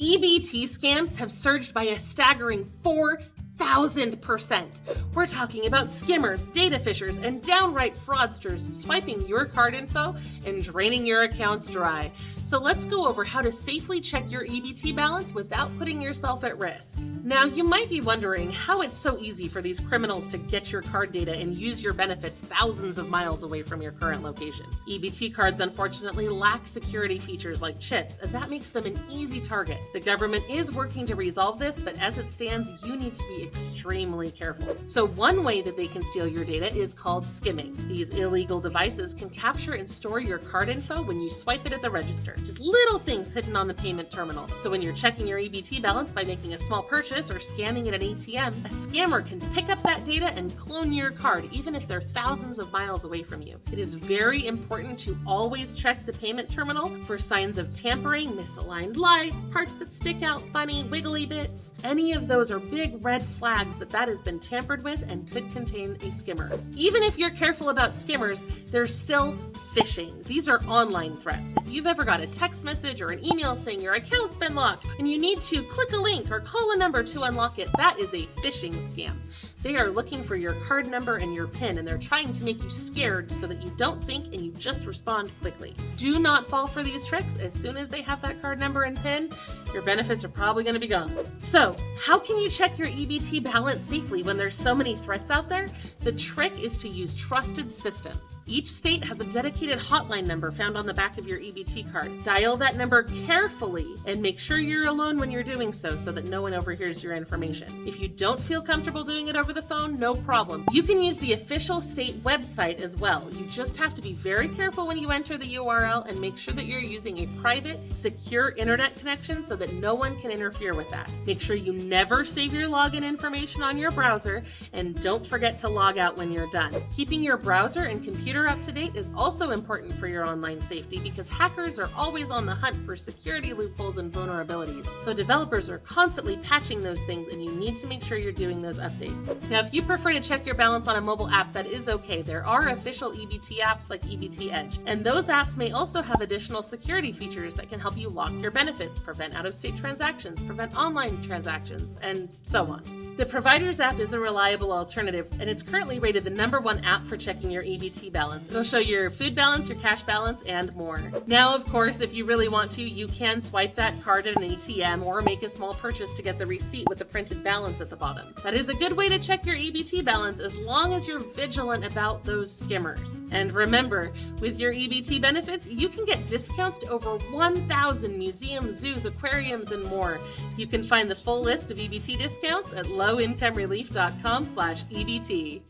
EBT scams have surged by a staggering 4,000%. We're talking about skimmers, data phishers, and downright fraudsters swiping your card info and draining your accounts dry. So let's go over how to safely check your EBT balance without putting yourself at risk. Now, you might be wondering how it's so easy for these criminals to get your card data and use your benefits thousands of miles away from your current location. EBT cards unfortunately lack security features like chips, and that makes them an easy target. The government is working to resolve this, but as it stands, you need to be extremely careful. So one way that they can steal your data is called skimming. These illegal devices can capture and store your card info when you swipe it at the register. Just little things hidden on the payment terminal. So when you're checking your EBT balance by making a small purchase or scanning at an ATM, a scammer can pick up that data and clone your card, even if they're thousands of miles away from you. It is very important to always check the payment terminal for signs of tampering, misaligned lights, parts that stick out funny, wiggly bits. Any of those are big red flags that has been tampered with and could contain a skimmer. Even if you're careful about skimmers, there's still phishing. These are online threats. If you've ever got a text message or an email saying your account's been locked and you need to click a link or call a number to unlock it, that is a phishing scam. They are looking for your card number and your PIN, and they're trying to make you scared so that you don't think and you just respond quickly. Do not fall for these tricks. As soon as they have that card number and PIN, your benefits are probably going to be gone. So, how can you check your EBT balance safely when there's so many threats out there? The trick is to use trusted systems. Each state has a dedicated hotline number found on the back of your EBT card. Dial that number carefully and make sure you're alone when you're doing so that no one overhears your information. If you don't feel comfortable doing it over the phone, no problem. You can use the official state website as well. You just have to be very careful when you enter the URL and make sure that you're using a private, secure internet connection so that no one can interfere with that. Make sure you never save your login information on your browser, and don't forget to log out when you're done. Keeping your browser and computer up to date is also important for your online safety because hackers are always on the hunt for security loopholes and vulnerabilities. So developers are constantly patching those things, and you need to make sure you're doing those updates. Now, if you prefer to check your balance on a mobile app, that is okay. There are official EBT apps like EBT Edge, and those apps may also have additional security features that can help you lock your benefits, prevent out-of-state transactions, prevent online transactions, and so on. The Providers app is a reliable alternative, and it's currently rated the #1 app for checking your EBT balance. It'll show your food balance, your cash balance, and more. Now, of course, if you really want to, you can swipe that card at an ATM or make a small purchase to get the receipt with the printed balance at the bottom. That is a good way to check your EBT balance as long as you're vigilant about those skimmers. And remember, with your EBT benefits, you can get discounts to over 1,000 museums, zoos, aquariums, and more. You can find the full list of EBT discounts at lowincomerelief.com/EBT.